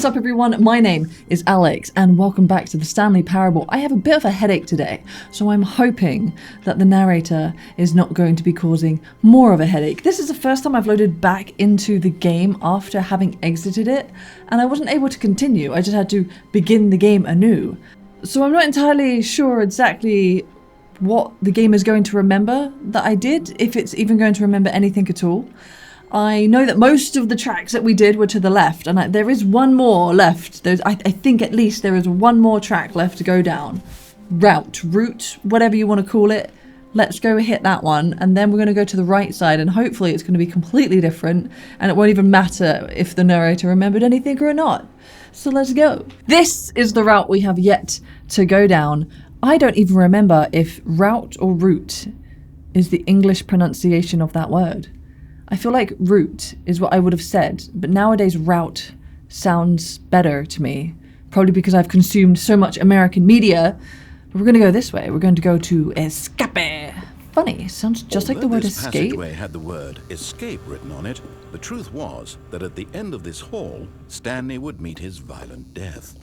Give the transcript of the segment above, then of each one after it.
is up, everyone? My name is Alex, and welcome back to the Stanley Parable. I have a bit of a headache today, so I'm hoping that the narrator is not going to be causing more of a headache. This is the first time I've loaded back into the game after having exited it, and I wasn't able to continue. I just had to begin the game anew. So I'm not entirely sure exactly what the game is going to remember that I did, if it's even going to remember anything at all. I know that most of the tracks that we did were to the left, and there is one more left. I think at least there is one more track left to go down. Route, whatever you want to call it. Let's go hit that one, and then we're going to go to the right side, and hopefully it's going to be completely different, and it won't even matter if the narrator remembered anything or not. So let's go. This is the route we have yet to go down. I don't even remember if route or route is the English pronunciation of that word. I feel like route is what I would have said, but nowadays route sounds better to me. Probably because I've consumed so much American media. But we're going to go this way. We're going to go to escape. Funny, sounds just like the word escape. This passageway had the word escape written on it. The truth was that at the end of this hall, Stanley would meet his violent death.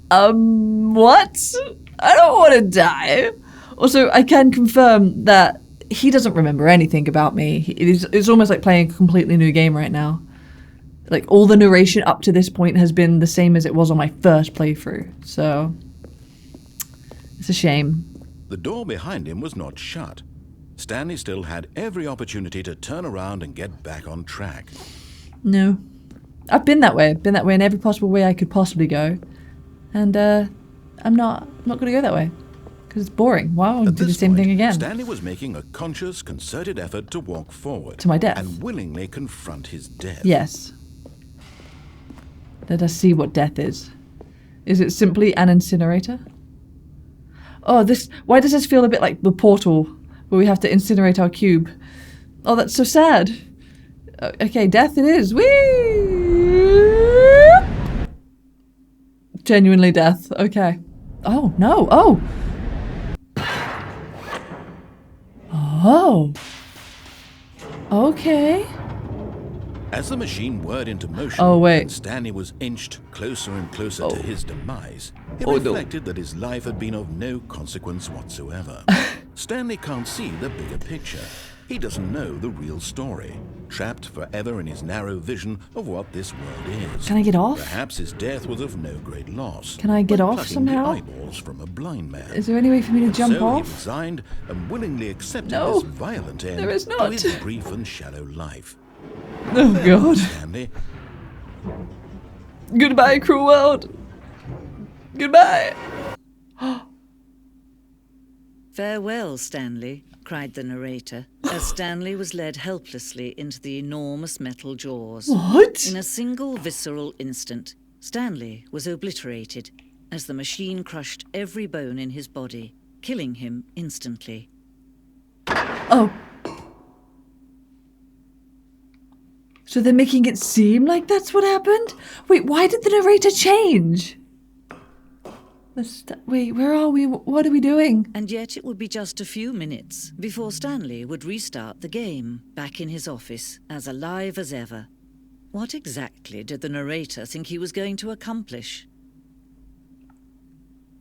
What? I don't want to die. Also, I can confirm that he doesn't remember anything about me. It's almost like playing a completely new game right now. Like, all the narration up to this point has been the same as it was on my first playthrough. So, it's a shame. The door behind him was not shut. Stanley still had every opportunity to turn around and get back on track. No. I've been that way. I've been that way in every possible way I could possibly go. And, I'm not going to go that way. Because it's boring. Why would I do the same thing again? Stanley was making a conscious, concerted effort to walk forward. To my death. And willingly confront his death. Yes. Let us see what death is. Is it simply an incinerator? Oh, why does this feel a bit like the portal where we have to incinerate our cube? Oh, that's so sad. Okay, death it is. Whee! Genuinely death. Okay. Oh, no. Oh! Oh. Okay. As the machine whirred into motion, and Stanley was inched closer and closer to his demise, it reflected that his life had been of no consequence whatsoever. Stanley can't see the bigger picture. He doesn't know the real story, trapped forever in his narrow vision of what this world is. Can I get off? Perhaps his death was of no great loss. Can I get off somehow? The eyeballs from a blind man. Is there any way for me to jump off? So he resigned and willingly accepted this violent end there is not. to his brief and shallow life. Oh God. Stanley. Goodbye, cruel world. Goodbye. Farewell, Stanley, cried the narrator, as Stanley was led helplessly into the enormous metal jaws. What? In a single visceral instant, Stanley was obliterated as the machine crushed every bone in his body, killing him instantly. Oh. So they're making it seem like that's what happened? Wait, why did the narrator change? Wait, where are we? What are we doing? And yet it would be just a few minutes before Stanley would restart the game, back in his office, as alive as ever. What exactly did the narrator think he was going to accomplish?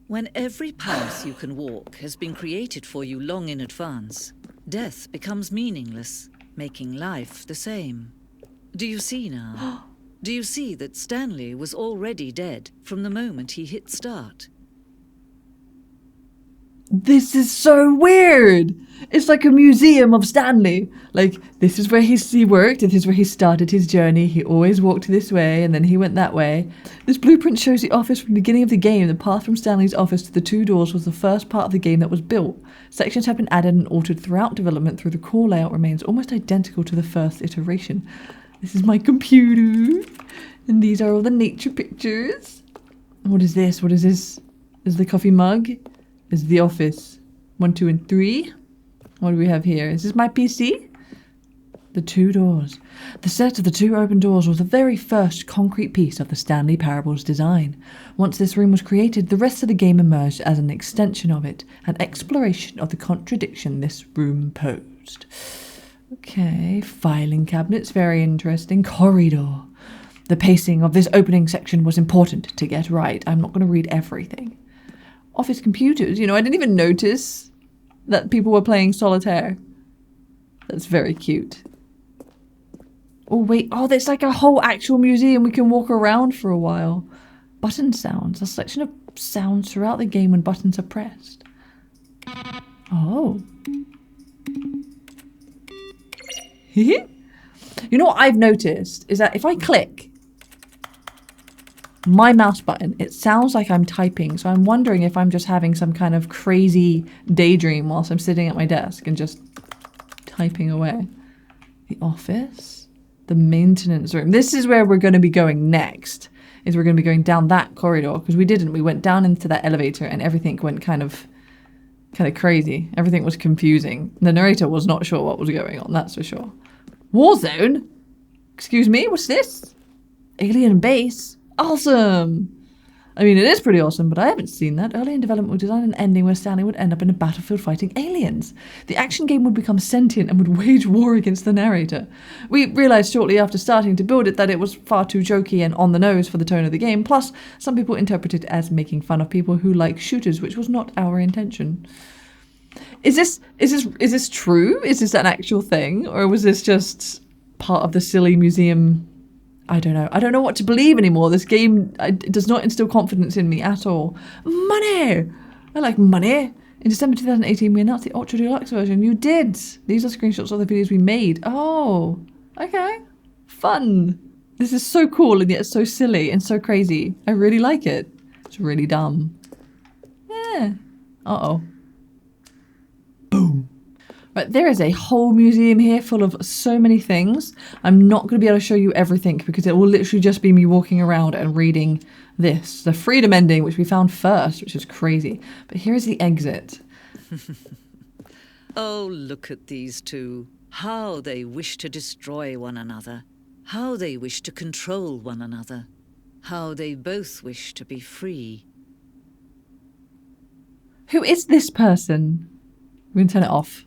When every path you can walk has been created for you long in advance, death becomes meaningless, making life the same. Do you see now? Do you see that Stanley was already dead from the moment he hit start? This is so weird. It's like a museum of Stanley. Like, this is where he worked, and this is where he started his journey. He always walked this way, and then he went that way. This blueprint shows the office from the beginning of the game. The path from Stanley's office to the two doors was the first part of the game that was built. Sections have been added and altered throughout development, through the core layout remains almost identical to the first iteration. This is my computer, and these are all the nature pictures. What is this? What is this? Is the coffee mug? Is the office 1, 2, and 3? What do we have here? Is this my PC? The two doors. The set of the two open doors was the very first concrete piece of the Stanley Parable's design. Once this room was created, the rest of the game emerged as an extension of it, an exploration of the contradiction this room posed. Okay, filing cabinets, very interesting. Corridor. The pacing of this opening section was important to get right. I'm not going to read everything. Office computers, you know, I didn't even notice that people were playing solitaire. That's very cute. Oh, wait. Oh, there's like a whole actual museum we can walk around for a while. Button sounds. A selection of sounds throughout the game when buttons are pressed. Oh. You know what I've noticed is that if I click my mouse button, it sounds like I'm typing. So I'm wondering if I'm just having some kind of crazy daydream whilst I'm sitting at my desk and just typing away. The office, the maintenance room. This is where we're going to be going next. Is we're going to be going down that corridor because we didn't. We went down into that elevator and everything went kind of crazy. Everything was confusing. The narrator was not sure what was going on. That's for sure. Warzone? Excuse me, what's this? Alien base? Awesome! I mean, it is pretty awesome, but I haven't seen that. Early in development, we designed an ending where Stanley would end up in a battlefield fighting aliens. The action game would become sentient and would wage war against the narrator. We realised shortly after starting to build it that it was far too jokey and on the nose for the tone of the game, plus some people interpret it as making fun of people who like shooters, which was not our intention. Is this true? Is this an actual thing? Or was this just part of the silly museum? I don't know. I don't know what to believe anymore. This game does not instill confidence in me at all. Money! I like money. In December 2018, we announced the Ultra Deluxe version. You did! These are screenshots of the videos we made. Oh, okay. Fun. This is so cool and yet so silly and so crazy. I really like it. It's really dumb. Yeah. Uh-oh. Boom. Right, there is a whole museum here full of so many things. I'm not going to be able to show you everything because it will literally just be me walking around and reading this. The freedom ending, which we found first, which is crazy. But here is the exit. Oh, look at these two. How they wish to destroy one another. How they wish to control one another. How they both wish to be free. Who is this person? We can turn it off.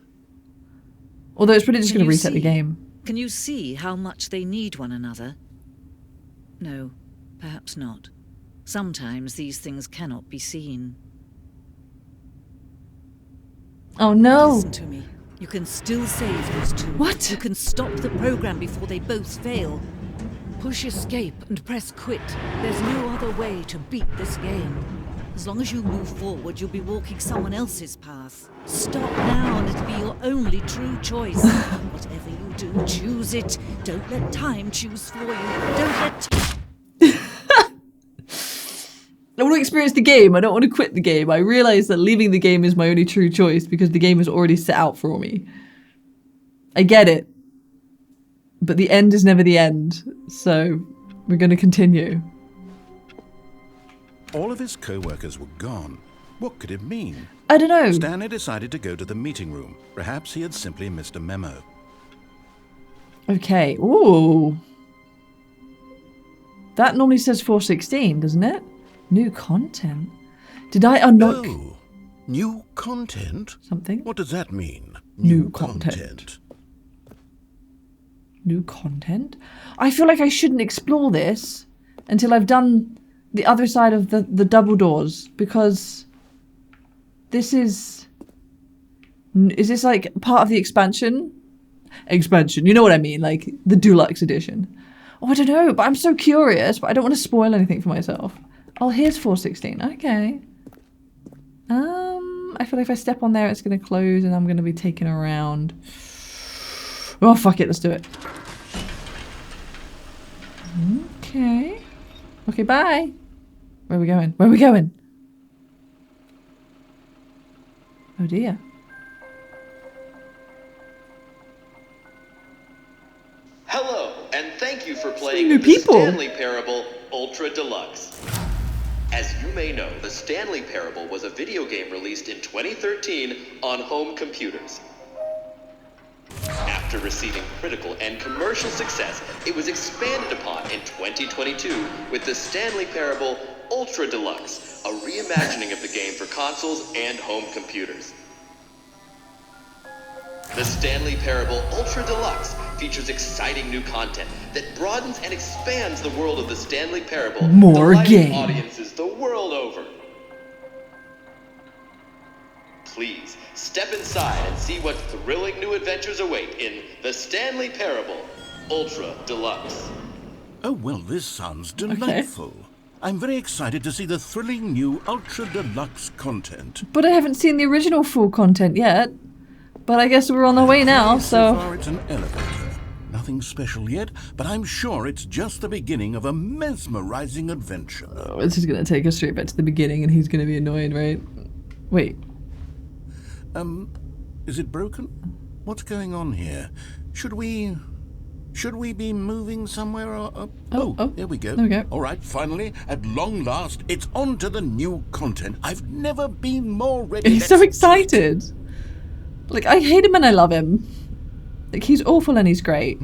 Although it's probably just going to reset the game. Can you see how much they need one another? No, perhaps not. Sometimes these things cannot be seen. Oh no! Listen to me. You can still save these two. What? You can stop the program before they both fail. Push escape and press quit. There's no other way to beat this game. As long as you move forward, you'll be walking someone else's path. Stop now and it'll be your only true choice. Whatever you do, choose it. Don't let time choose for you. Don't let I want to experience the game. I don't want to quit the game. I realise that leaving the game is my only true choice because the game is already set out for me. I get it. But the end is never the end. So we're going to continue. All of his co-workers were gone. What could it mean? I don't know. Stanley decided to go to the meeting room. Perhaps he had simply missed a memo. Okay. Ooh. That normally says 416, doesn't it? New content. Did I unlock... Oh, new content? Something? What does that mean? New content. New content? I feel like I shouldn't explore this until I've done the other side of the double doors, because this is this like part of the expansion? Expansion, you know what I mean, like the deluxe edition. Oh, I don't know, but I'm so curious, but I don't want to spoil anything for myself. Oh, here's 416, okay. I feel like if I step on there, it's going to close and I'm going to be taken around. Oh, fuck it, let's do it. Okay. Okay, bye. Where are we going? Where are we going? Oh dear. Hello, and thank you for playing new the people. Stanley Parable Ultra Deluxe. As you may know, the Stanley Parable was a video game released in 2013 on home computers. After receiving critical and commercial success, it was expanded upon in 2022 with the Stanley Parable Ultra Deluxe, a reimagining of the game for consoles and home computers. The Stanley Parable Ultra Deluxe features exciting new content, that broadens and expands the world of the Stanley Parable, More delighting game. audiences the world over. Please, step inside and see what thrilling new adventures await in The Stanley Parable, Ultra Deluxe. Oh, well, this sounds delightful. I'm very excited to see the thrilling new Ultra Deluxe content. But I haven't seen the original full content yet. But I guess we're on the way now, So far, it's an elevator. Nothing special yet, but I'm sure it's just the beginning of a mesmerizing adventure. Oh, this is going to take us straight back to the beginning and he's going to be annoyed, right? Wait. Is it broken? What's going on here? Should we be moving somewhere? Oh, there we go. Okay. All right, finally, at long last, it's on to the new content. I've never been more ready. He's so excited. Like, I hate him and I love him. Like, he's awful and he's great.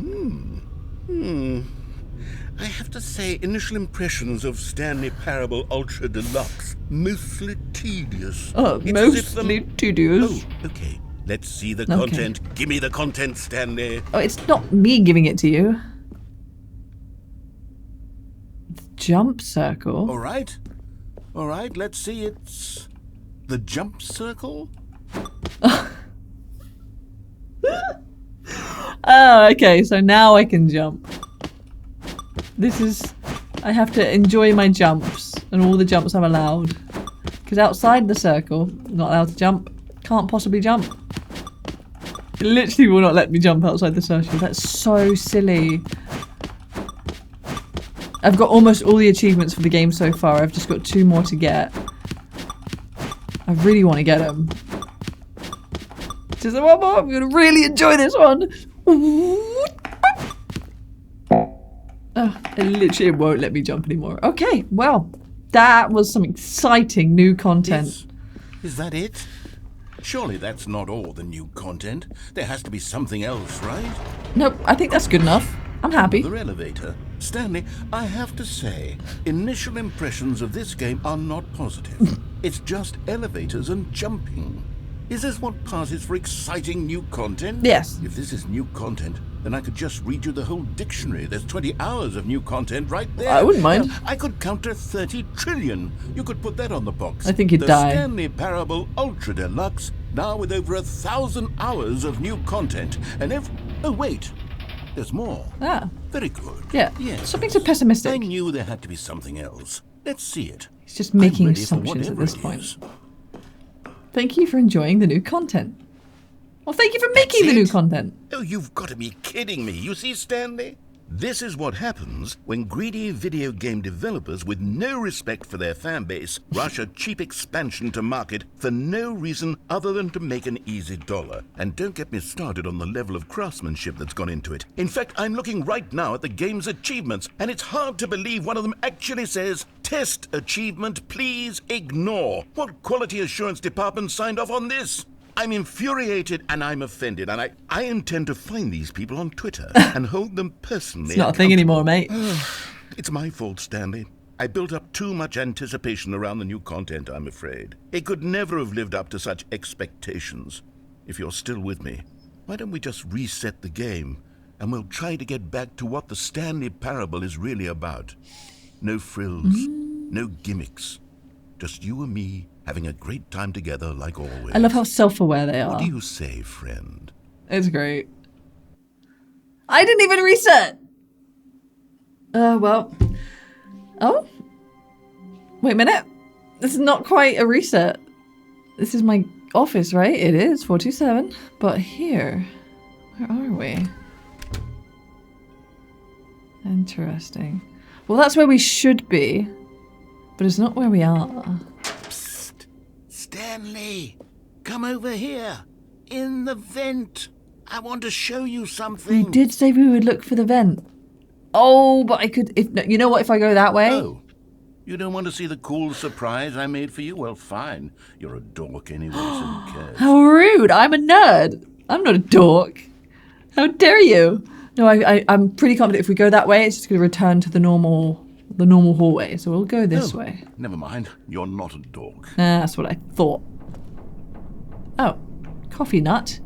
I have to say, initial impressions of Stanley Parable Ultra Deluxe, mostly tedious. Oh, It's mostly tedious. Oh, okay. Let's see the content. Give me the content, Stanley. Oh, it's not me giving it to you. It's jump circle. All right, let's see. It's the jump circle. Oh, okay, so now I can jump. I have to enjoy my jumps and all the jumps I'm allowed. Because outside the circle, I'm not allowed to jump. Can't possibly jump. It literally will not let me jump outside the circle. That's so silly. I've got almost all the achievements for the game so far. I've just got 2 more to get. I really want to get them. Just one more. I'm going to really enjoy this one. Oh, it literally won't let me jump anymore. Okay, well, that was some exciting new content. Is that it? Surely that's not all the new content. There has to be something else, right? Nope, I think that's good enough. I'm happy. Another elevator. Stanley, I have to say, initial impressions of this game are not positive. It's just elevators and jumping. Is this what passes for exciting new content? Yes. If this is new content, then I could just read you the whole dictionary. There's 20 hours of new content right there. I wouldn't mind. I could counter 30 trillion. You could put that on the box. I think you'd the die. Stanley Parable Ultra Deluxe, now with over 1,000 hours of new content. And oh, wait. There's more. Ah. Very good. Yeah. Yes. Something so pessimistic. I knew there had to be something else. Let's see it. He's just making I'm ready for assumptions at whatever this it point. is. Thank you for enjoying the new content. Well, thank you for making the new content. Oh, you've got to be kidding me. You see, Stanley? This is what happens when greedy video game developers with no respect for their fan base rush a cheap expansion to market for no reason other than to make an easy dollar. And don't get me started on the level of craftsmanship that's gone into it. In fact, I'm looking right now at the game's achievements, and it's hard to believe one of them actually says, "Test achievement, please ignore." What quality assurance department signed off on this? I'm infuriated and I'm offended, and I intend to find these people on Twitter and hold them personally. It's not a thing anymore, mate. It's my fault, Stanley. I built up too much anticipation around the new content, I'm afraid. It could never have lived up to such expectations. If you're still with me, why don't we just reset the game, and we'll try to get back to what the Stanley Parable is really about. No frills, no gimmicks. Just you and me having a great time together like always. I love how self-aware they are. What do you say, friend? It's great. I didn't even reset! Well. Oh? Wait a minute. This is not quite a reset. This is my office, right? It is, 427. But here, where are we? Interesting. Well, that's where we should be. But it's not where we are. Stanley, come over here. In the vent. I want to show you something. We did say we would look for the vent. Oh, but I could... you know what, if I go that way? Oh, you don't want to see the cool surprise I made for you? Well, fine. You're a dork anyway, so who cares? How rude. I'm a nerd. I'm not a dork. How dare you? No, I'm pretty confident if we go that way, it's just going to return to the normal hallway. So we'll go this way. Never mind. You're not a dork. That's what I thought. Oh, coffee nut.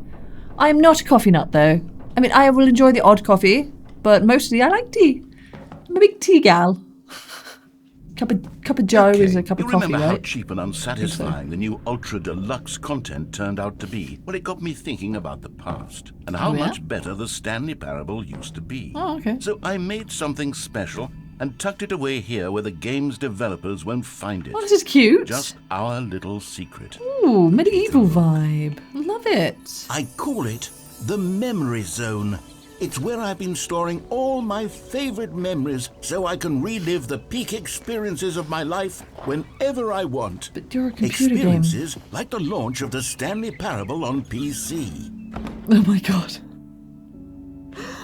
I am not a coffee nut, though. I mean, I will enjoy the odd coffee, but mostly I like tea. I'm a big tea gal. Cup of joe is a cup of coffee, right? You remember how cheap and unsatisfying the new Ultra Deluxe content turned out to be? Well, it got me thinking about the past and how much better the Stanley Parable used to be. Oh, okay. So I made something special and tucked it away here where the game's developers won't find it. Oh, this is cute. Just our little secret. Ooh, medieval vibe. Love it. I call it the Memory Zone. It's where I've been storing all my favorite memories so I can relive the peak experiences of my life whenever I want. But you're a computer experiences like the launch of the Stanley Parable on PC. Oh my god.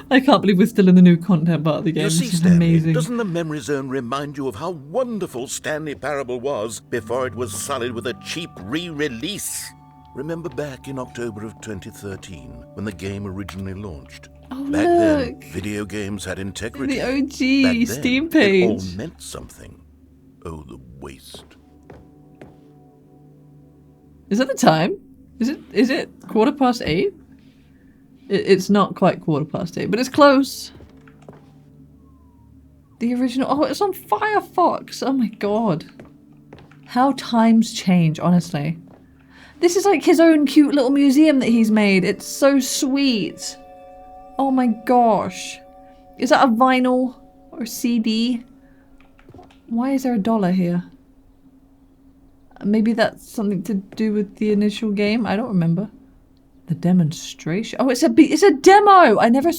I can't believe we're still in the new content part of the game. You see, this is Stanley, amazing. doesn't the Memory Zone remind you of how wonderful Stanley Parable was before it was sullied with a cheap re-release? Remember back in October of 2013 when the game originally launched? Oh, Back look. then, video games had integrity. The OG Back Steam then, page. It all meant something. Oh, the waste. Is that the time? Is it 8:15? It's not quite 8:15, but it's close. The original. Oh, it's on Firefox. Oh my god. How times change, honestly. This is like his own cute little museum that he's made. It's so sweet. Oh my gosh. Is that a vinyl or CD? Why is there $1 here? Maybe that's something to do with the initial game. I don't remember. The demonstration. Oh, it's a demo. I never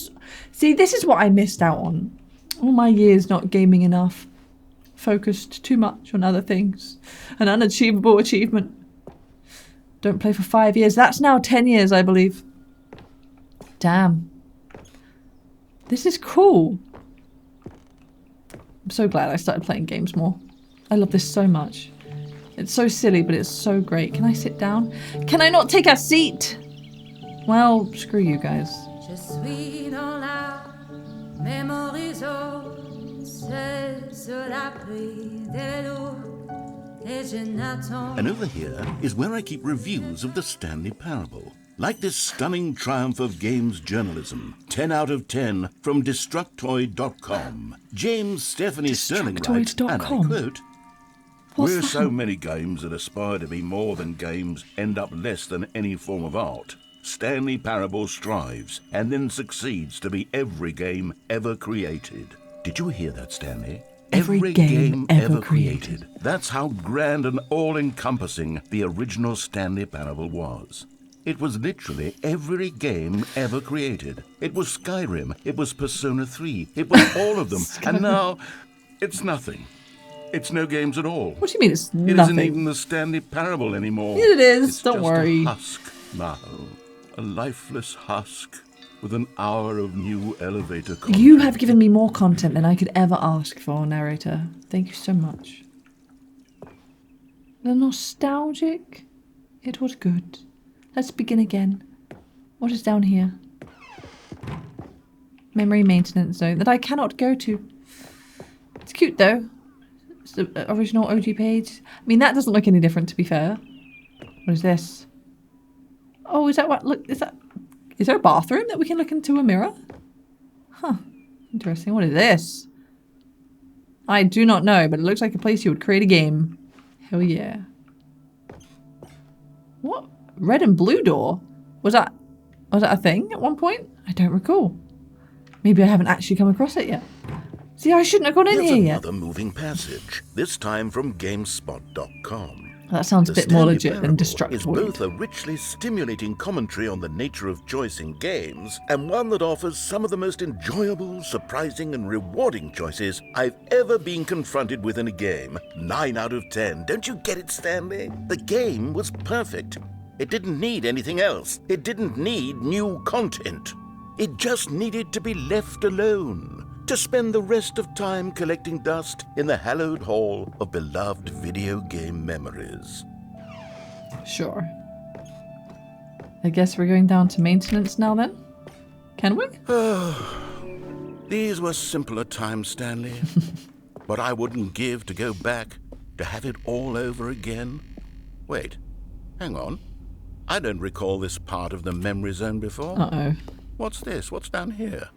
see. This is what I missed out on. All my years not gaming enough. Focused too much on other things. An unachievable achievement. Don't play for 5 years. That's now 10 years, I believe. Damn. This is cool. I'm so glad I started playing games more. I love this so much. It's so silly, but it's so great. Can I sit down? Can I not take a seat? Well, screw you guys. Je suis dans la memory zone. C'est sous la pluie de l'eau. And over here is where I keep reviews of the Stanley Parable. Like this stunning triumph of games journalism. 10 out of 10 from Destructoid.com. James Stephanie Sterling writes, and I quote, "Where so many games that aspire to be more than games end up less than any form of art, Stanley Parable strives and then succeeds to be every game ever created." Did you hear that, Stanley? Every game ever created. That's how grand and all-encompassing the original Stanley Parable was. It was literally every game ever created. It was Skyrim, it was Persona 3, it was all of them. And now, it's nothing. It's no games at all. What do you mean it's nothing? It isn't even the Stanley Parable anymore. Yes, it is. It's Don't just worry. a husk now. A lifeless husk with an hour of new elevator content. You have given me more content than I could ever ask for, narrator. Thank you so much. The nostalgic. It was good. Let's begin again. What is down here? Memory maintenance zone that I cannot go to. It's cute though. It's the original OG page. I mean, that doesn't look any different, to be fair. What is this? Oh, is that what? Look, is there a bathroom that we can look into a mirror? Huh. Interesting. What is this? I do not know, but it looks like a place you would create a game. Hell yeah. What? Red and blue door? Was that a thing at one point? I don't recall. Maybe I haven't actually come across it yet. See, I shouldn't have gone in here yet. Another moving passage, this time from GameSpot.com. That sounds a bit more legit than Destructoid. It's both a richly stimulating commentary on the nature of choice in games, and one that offers some of the most enjoyable, surprising, and rewarding choices I've ever been confronted with in a game. 9 out of 10. Don't you get it, Stanley? The game was perfect. It didn't need anything else. It didn't need new content. It just needed to be left alone. To spend the rest of time collecting dust in the hallowed hall of beloved video game memories. Sure. I guess we're going down to maintenance now then? Can we? These were simpler times, Stanley. But I wouldn't give to go back, to have it all over again. Wait, hang on. I don't recall this part of the memory zone before. Uh-oh. What's this? What's down here?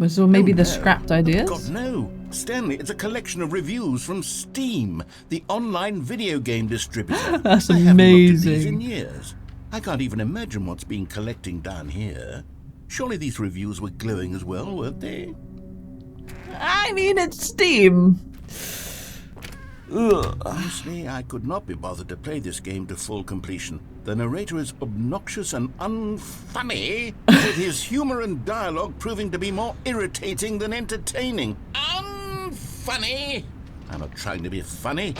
So maybe the scrapped ideas? Oh, God, no. Stanley, it's a collection of reviews from Steam, the online video game distributor. That's amazing. I haven't looked at these amazing. in years. I can't even imagine what's been collecting down here. Surely these reviews were glowing as well, weren't they? I mean, it's Steam. Ugh. Honestly, I could not be bothered to play this game to full completion. The narrator is obnoxious and unfunny, with his humor and dialogue proving to be more irritating than entertaining. Unfunny! I'm not trying to be funny.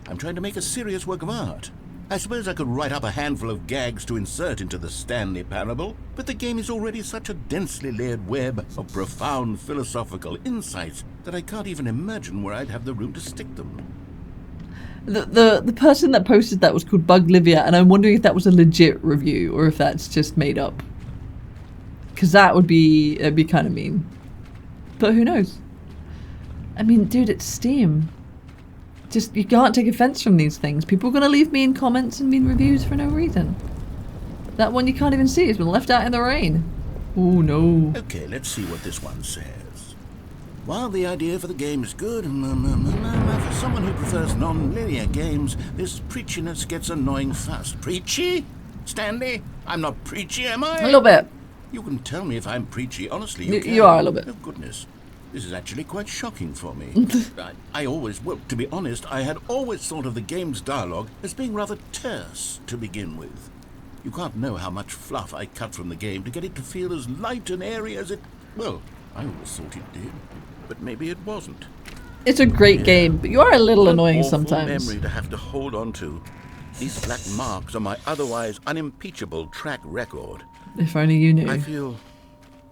I'm trying to make a serious work of art. I suppose I could write up a handful of gags to insert into the Stanley Parable, but the game is already such a densely layered web of profound philosophical insights that I can't even imagine where I'd have the room to stick them. The person that posted that was called Buglivia, and I'm wondering if that was a legit review or if that's just made up. Because it'd be kind of mean. But who knows? I mean, dude, it's Steam. Just, you can't take offense from these things. People are going to leave mean comments and mean reviews for no reason. That one you can't even see has been left out in the rain. Oh no. Okay, let's see what this one says. While the idea for the game is good, for someone who prefers non-linear games, this preachiness gets annoying fast. Preachy? Stanley? I'm not preachy, am I? A little bit. You can tell me if I'm preachy, honestly. You are a little bit. Oh, goodness. This is actually quite shocking for me. Well, to be honest, I had always thought of the game's dialogue as being rather terse to begin with. You can't know how much fluff I cut from the game to get it to feel as light and airy as it... Well, I always thought it did. But maybe it wasn't. It's a great game, but you are a little annoying awful sometimes. Memory to have to hold on to. These black marks are my otherwise unimpeachable track record. If only you knew. I feel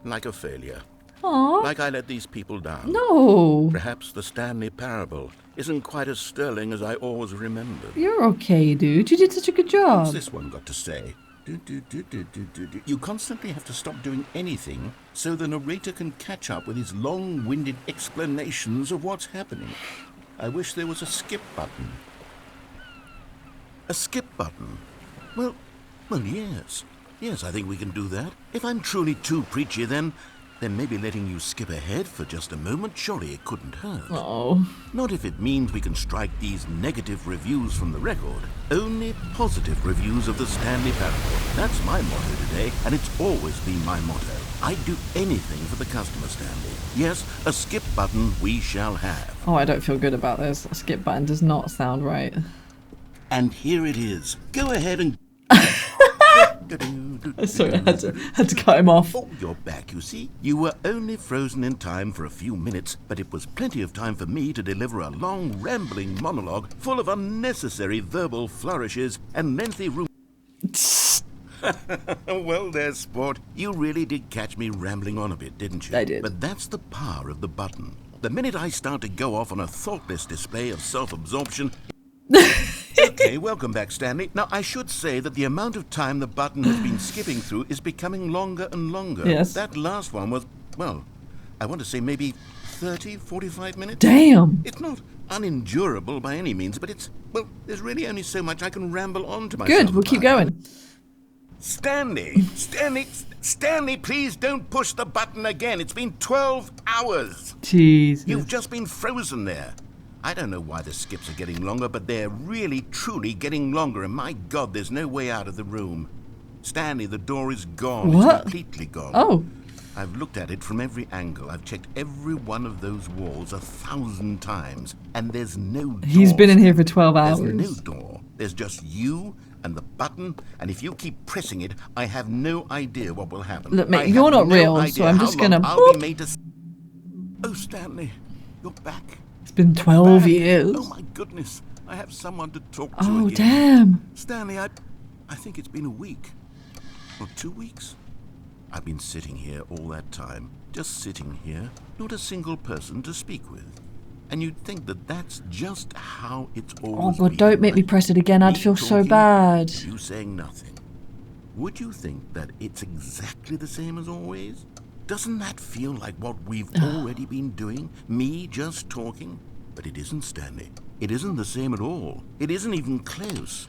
like a failure. Aww. Like I let these people down. No. Perhaps the Stanley Parable isn't quite as sterling as I always remembered. You're okay, dude. You did such a good job. What's this one got to say? You constantly have to stop doing anything so the narrator can catch up with his long-winded explanations of what's happening. I wish there was a skip button. A skip button? Well, yes. Yes, I think we can do that. If I'm truly too preachy, then maybe letting you skip ahead for just a moment, surely it couldn't hurt. Oh. Not if it means we can strike these negative reviews from the record. Only positive reviews of the Stanley Parable. That's my motto today, and it's always been my motto. I'd do anything for the customer, Stanley. Yes, a skip button we shall have. Oh, I don't feel good about this. A skip button does not sound right. And here it is. Go ahead and... Sorry, I had to cut him off. Oh, you're back, you see. You were only frozen in time for a few minutes, but it was plenty of time for me to deliver a long, rambling monologue full of unnecessary verbal flourishes and lengthy Well, there, sport. You really did catch me rambling on a bit, didn't you? I did. But that's the power of the button. The minute I start to go off on a thoughtless display of self-absorption... Okay, welcome back, Stanley. Now, I should say that the amount of time the button has been skipping through is becoming longer and longer. Yes. That last one was, well, I want to say maybe 30, 45 minutes. Damn. It's not unendurable by any means, but it's, well, there's really only so much I can ramble on to myself. Good, we'll keep going. Stanley, please don't push the button again. It's been 12 hours. Jesus. You've just been frozen there. I don't know why the skips are getting longer, but they're really, truly getting longer, and my God, there's no way out of the room. Stanley, the door is gone. What? It's completely gone. Oh. I've looked at it from every angle. I've checked every one of those walls 1,000 times, and there's no door. He's been in here for 12 hours. There's no door. There's just you and the button, and if you keep pressing it, I have no idea what will happen. Look, mate, you're not real, so I'm just gonna... I'll be made to... Oh, Stanley, you're back. It's been 12 years. Oh, my goodness. I have someone to talk to Oh, again. damn. Stanley, I think it's been a week. Or 2 weeks. I've been sitting here all that time. Just sitting here. Not a single person to speak with. And you'd think that that's just how it's always Oh, but been. don't make me press it again. I'd feel so talking, bad. You saying nothing. Would you think that it's exactly the same as always? Doesn't that feel like what we've already been doing? Me just talking? But it isn't, Stanley. It isn't the same at all. It isn't even close.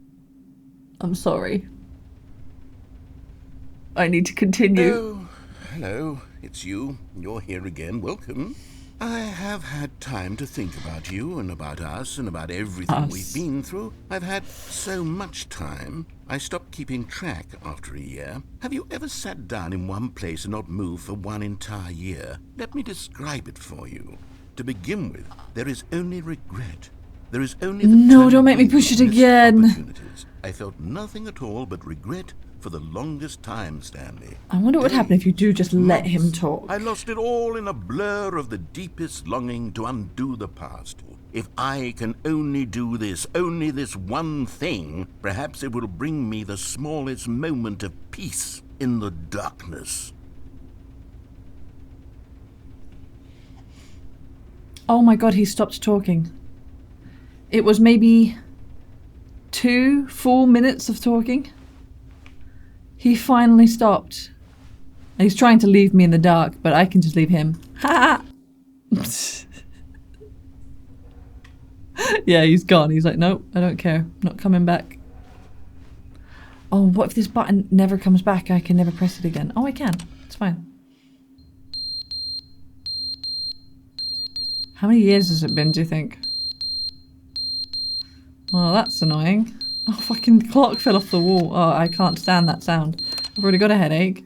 I'm sorry. I need to continue. hello. It's you. You're here again. Welcome. I have had time to think about you and about us and about everything we've been through. I've had so much time, I stopped keeping track after a year. Have you ever sat down in one place and not moved for one entire year? Let me describe it for you. To begin with, there is only regret. There is only the no, don't make me push it again. I felt nothing at all but regret for the longest time, Stanley. I wonder what would happen if you do just let him talk. I lost it all in a blur of the deepest longing to undo the past. If I can only do this, only this one thing, perhaps it will bring me the smallest moment of peace in the darkness. Oh my god, he stopped talking. It was maybe 2 full minutes of talking. He finally stopped. And he's trying to leave me in the dark, but I can just leave him. Ha! Yeah, he's gone. He's like, nope, I don't care. I'm not coming back. Oh, what if this button never comes back? I can never press it again. Oh, I can. It's fine. How many years has it been, do you think? Well, that's annoying. Oh, fucking clock fell off the wall. Oh, I can't stand that sound. I've already got a headache.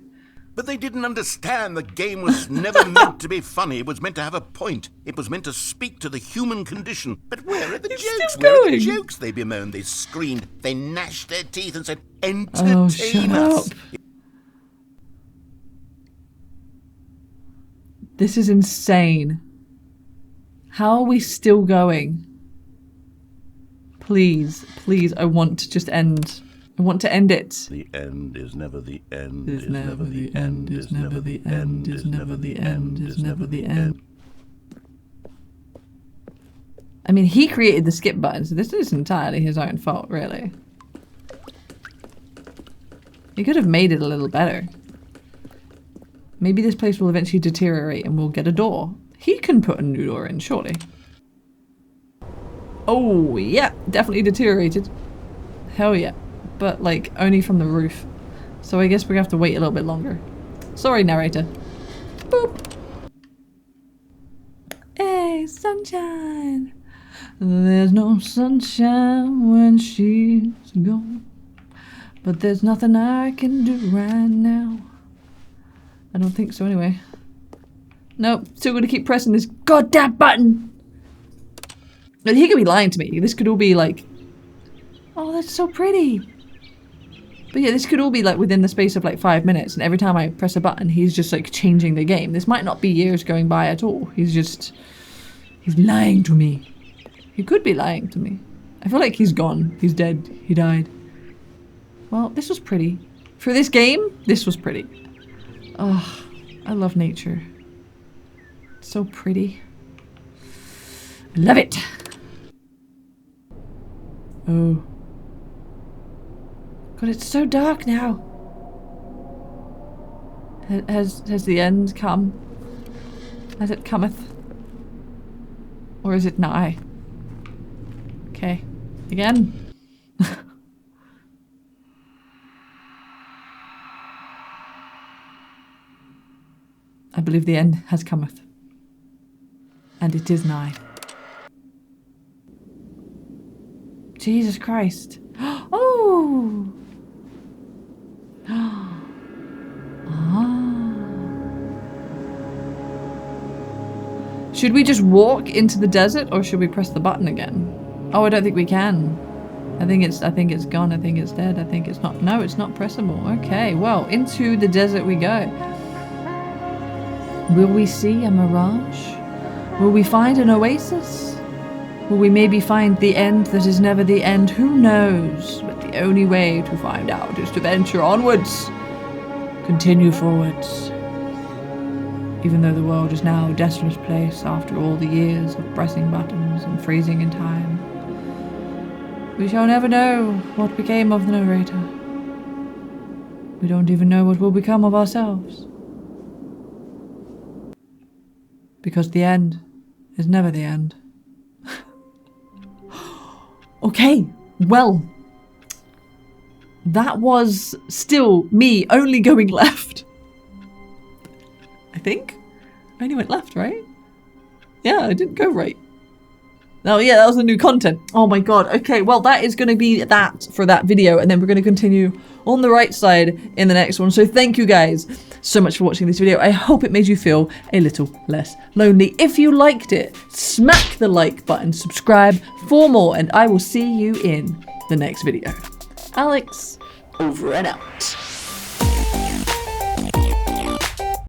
But they didn't understand the game was never meant to be funny. It was meant to have a point. It was meant to speak to the human condition. But where are the jokes? Where are the jokes? They bemoaned, they screamed, they gnashed their teeth and said, entertain us. This is insane. How are we still going? Please, please, I want to just end. I want to end it. The end is never the end. Is never the end. Is never the end. Is never the end. Is never the end. I mean, he created the skip button, so this is entirely his own fault, really. He could have made it a little better. Maybe this place will eventually deteriorate and we'll get a door. He can put a new door in, surely. Oh, yeah, definitely deteriorated. Hell yeah. But, like, only from the roof. So I guess we're gonna have to wait a little bit longer. Sorry, narrator. Boop. Hey, sunshine. There's no sunshine when she's gone. But there's nothing I can do right now. I don't think so anyway. Nope, still gonna keep pressing this goddamn button. And he could be lying to me. This could all be like, oh, that's so pretty. But yeah, this could all be like within the space of like 5 minutes, and every time I press a button, he's just like changing the game. This might not be years going by at all. He's lying to me. He could be lying to me. I feel like he's gone. He's dead. He died. Well, this was pretty. For this game, this was pretty. Oh, I love nature. It's so pretty. I love it. Oh. God, it's so dark now. Has the end come? As it cometh? Or is it nigh? Okay. Again. I believe the end has cometh. And it is nigh. Jesus Christ. Oh! Ah. Should we just walk into the desert or should we press the button again? Oh, I don't think we can. I think it's gone. I think it's dead. I think it's not. No, it's not pressable. Okay, well, into the desert we go. Will we see a mirage? Will we find an oasis? Will we maybe find the end that is never the end? Who knows? But the only way to find out is to venture onwards. Continue forwards. Even though the world is now a desolate place after all the years of pressing buttons and freezing in time, we shall never know what became of the narrator. We don't even know what will become of ourselves. Because the end is never the end. Okay, well, that was still me only going left. think. I only went left, right? Yeah, I didn't go right. Oh yeah, that was the new content. Oh my god. Okay, well that is going to be that for that video, and then we're going to continue on the right side in the next one. So thank you guys so much for watching this video. I hope it made you feel a little less lonely. If you liked it, smack the like button, subscribe for more, and I will see you in the next video. Alex, over and out.